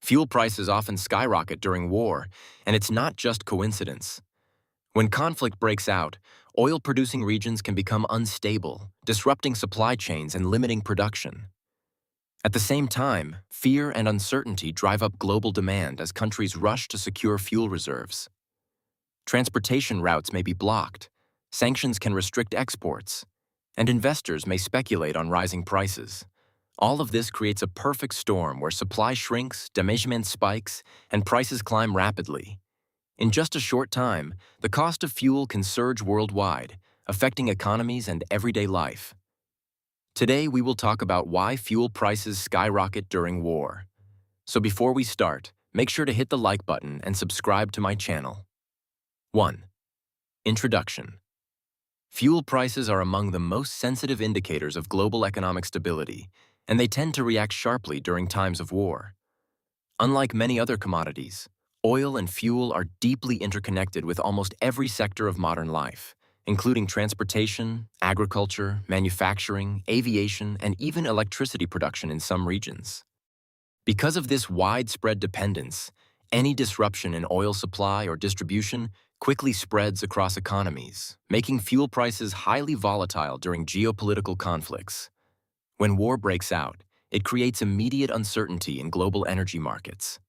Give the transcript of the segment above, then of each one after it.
Fuel prices often skyrocket during war, and it's not just coincidence. When conflict breaks out, oil-producing regions can become unstable, disrupting supply chains and limiting production. At the same time, fear and uncertainty drive up global demand as countries rush to secure fuel reserves. Transportation routes may be blocked, sanctions can restrict exports, and investors may speculate on rising prices. All of this creates a perfect storm where supply shrinks, demand spikes, and prices climb rapidly. In just a short time, the cost of fuel can surge worldwide, affecting economies and everyday life. Today, we will talk about why fuel prices skyrocket during war. So before we start, make sure to hit the like button and subscribe to my channel. 1. Introduction. Fuel prices are among the most sensitive indicators of global economic stability, and they tend to react sharply during times of war. Unlike many other commodities, oil and fuel are deeply interconnected with almost every sector of modern life, including transportation, agriculture, manufacturing, aviation, and even electricity production in some regions. Because of this widespread dependence, any disruption in oil supply or distribution quickly spreads across economies, making fuel prices highly volatile during geopolitical conflicts. When war breaks out, it creates immediate uncertainty in global energy markets.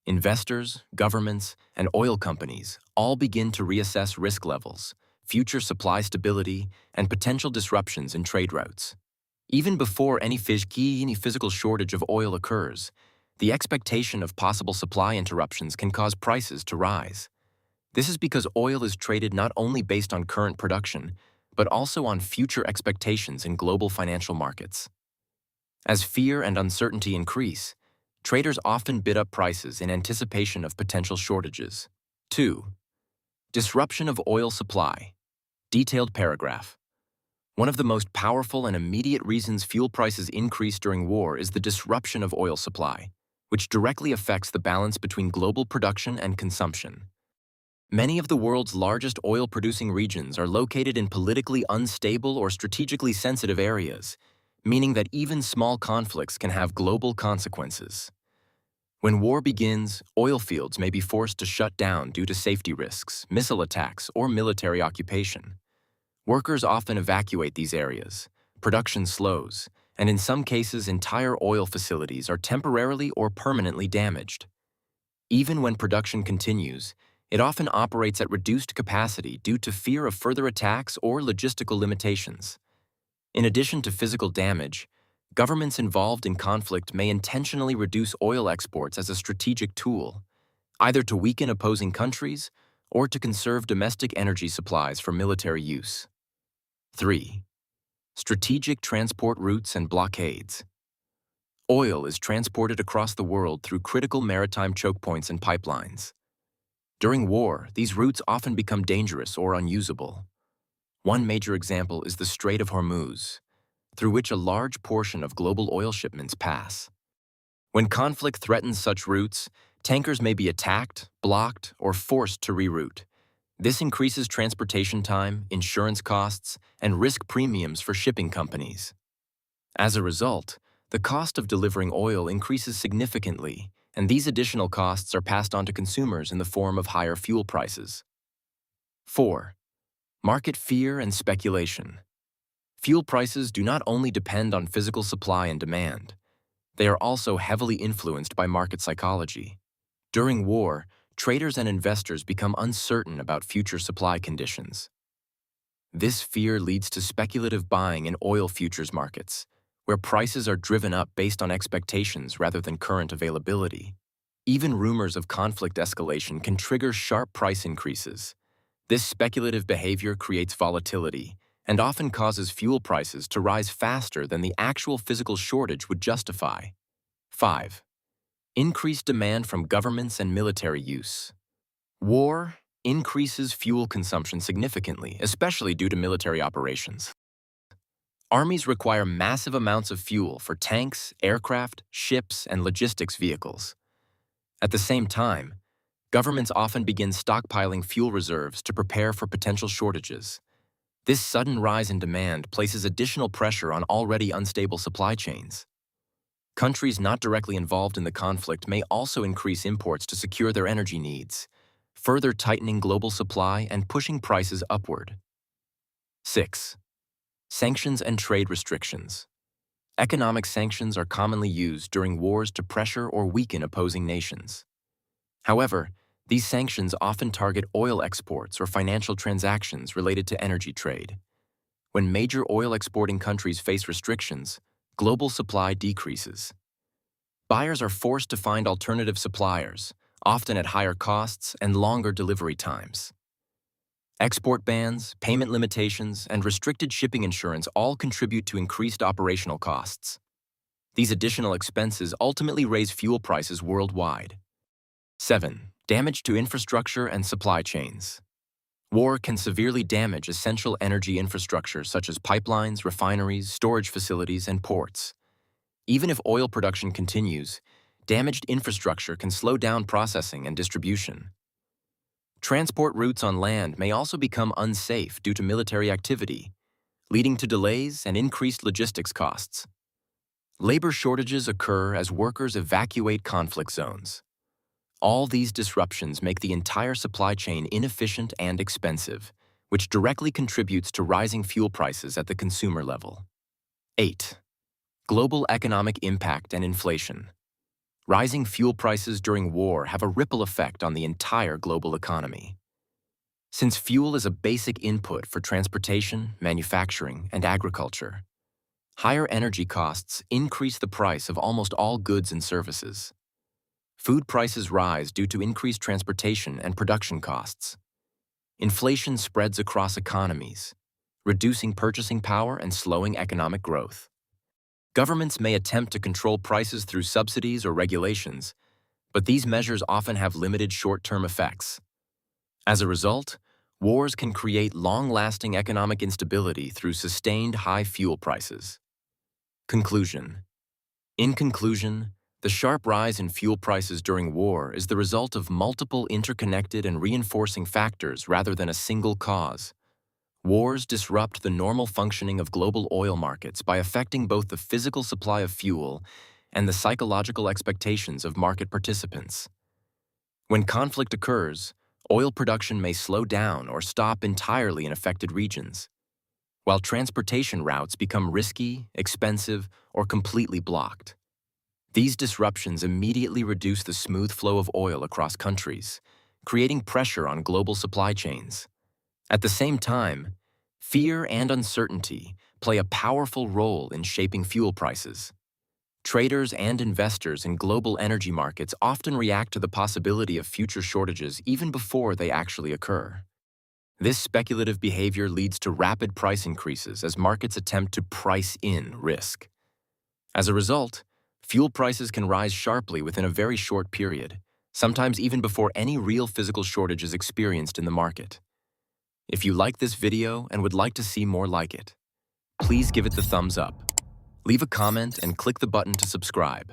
Investors, governments, and oil companies all begin to reassess risk levels, future supply stability, and potential disruptions in trade routes. Even before any physical shortage of oil occurs, the expectation of possible supply interruptions can cause prices to rise. This is because oil is traded not only based on current production, but also on future expectations in global financial markets. As fear and uncertainty increase, traders often bid up prices in anticipation of potential shortages. 2. Disruption of oil supply. Detailed paragraph. One of the most powerful and immediate reasons fuel prices increase during war is the disruption of oil supply, which directly affects the balance between global production and consumption. Many of the world's largest oil-producing regions are located in politically unstable or strategically sensitive areas, meaning that even small conflicts can have global consequences. When war begins, oil fields may be forced to shut down due to safety risks, missile attacks, or military occupation. Workers often evacuate these areas, production slows, and in some cases entire oil facilities are temporarily or permanently damaged. Even when production continues, it often operates at reduced capacity due to fear of further attacks or logistical limitations. In addition to physical damage, governments involved in conflict may intentionally reduce oil exports as a strategic tool, either to weaken opposing countries or to conserve domestic energy supplies for military use. 3. Strategic transport routes and blockades. Oil is transported across the world through critical maritime choke points and pipelines. During war, these routes often become dangerous or unusable. One major example is the Strait of Hormuz, through which a large portion of global oil shipments pass. When conflict threatens such routes, tankers may be attacked, blocked, or forced to reroute. This increases transportation time, insurance costs, and risk premiums for shipping companies. As a result, the cost of delivering oil increases significantly, and these additional costs are passed on to consumers in the form of higher fuel prices. 4. Market fear and speculation. Fuel prices do not only depend on physical supply and demand. They are also heavily influenced by market psychology. During war, traders and investors become uncertain about future supply conditions. This fear leads to speculative buying in oil futures markets, where prices are driven up based on expectations rather than current availability. Even rumors of conflict escalation can trigger sharp price increases. This speculative behavior creates volatility and often causes fuel prices to rise faster than the actual physical shortage would justify. 5. Increased demand from governments and military use. War increases fuel consumption significantly, especially due to military operations. Armies require massive amounts of fuel for tanks, aircraft, ships, and logistics vehicles. At the same time, governments often begin stockpiling fuel reserves to prepare for potential shortages. This sudden rise in demand places additional pressure on already unstable supply chains. Countries not directly involved in the conflict may also increase imports to secure their energy needs, further tightening global supply and pushing prices upward. 6. Sanctions and trade restrictions. Economic sanctions are commonly used during wars to pressure or weaken opposing nations. However, these sanctions often target oil exports or financial transactions related to energy trade. When major oil exporting countries face restrictions, global supply decreases. Buyers are forced to find alternative suppliers, often at higher costs and longer delivery times. Export bans, payment limitations, and restricted shipping insurance all contribute to increased operational costs. These additional expenses ultimately raise fuel prices worldwide. 7. Damage to infrastructure and supply chains. War can severely damage essential energy infrastructure such as pipelines, refineries, storage facilities, and ports. Even if oil production continues, damaged infrastructure can slow down processing and distribution. Transport routes on land may also become unsafe due to military activity, leading to delays and increased logistics costs. Labor shortages occur as workers evacuate conflict zones. All these disruptions make the entire supply chain inefficient and expensive, which directly contributes to rising fuel prices at the consumer level. 8. Global economic impact and inflation. Rising fuel prices during war have a ripple effect on the entire global economy. Since fuel is a basic input for transportation, manufacturing, and agriculture, higher energy costs increase the price of almost all goods and services. Food prices rise due to increased transportation and production costs. Inflation spreads across economies, reducing purchasing power and slowing economic growth. Governments may attempt to control prices through subsidies or regulations, but these measures often have limited short-term effects. As a result, wars can create long-lasting economic instability through sustained high fuel prices. Conclusion. In conclusion, the sharp rise in fuel prices during war is the result of multiple interconnected and reinforcing factors rather than a single cause. Wars disrupt the normal functioning of global oil markets by affecting both the physical supply of fuel and the psychological expectations of market participants. When conflict occurs, oil production may slow down or stop entirely in affected regions, while transportation routes become risky, expensive, or completely blocked. These disruptions immediately reduce the smooth flow of oil across countries, creating pressure on global supply chains. At the same time, fear and uncertainty play a powerful role in shaping fuel prices. Traders and investors in global energy markets often react to the possibility of future shortages even before they actually occur. This speculative behavior leads to rapid price increases as markets attempt to price in risk. As a result, fuel prices can rise sharply within a very short period, sometimes even before any real physical shortage is experienced in the market. If you like this video and would like to see more like it, please give it the thumbs up. Leave a comment and click the button to subscribe.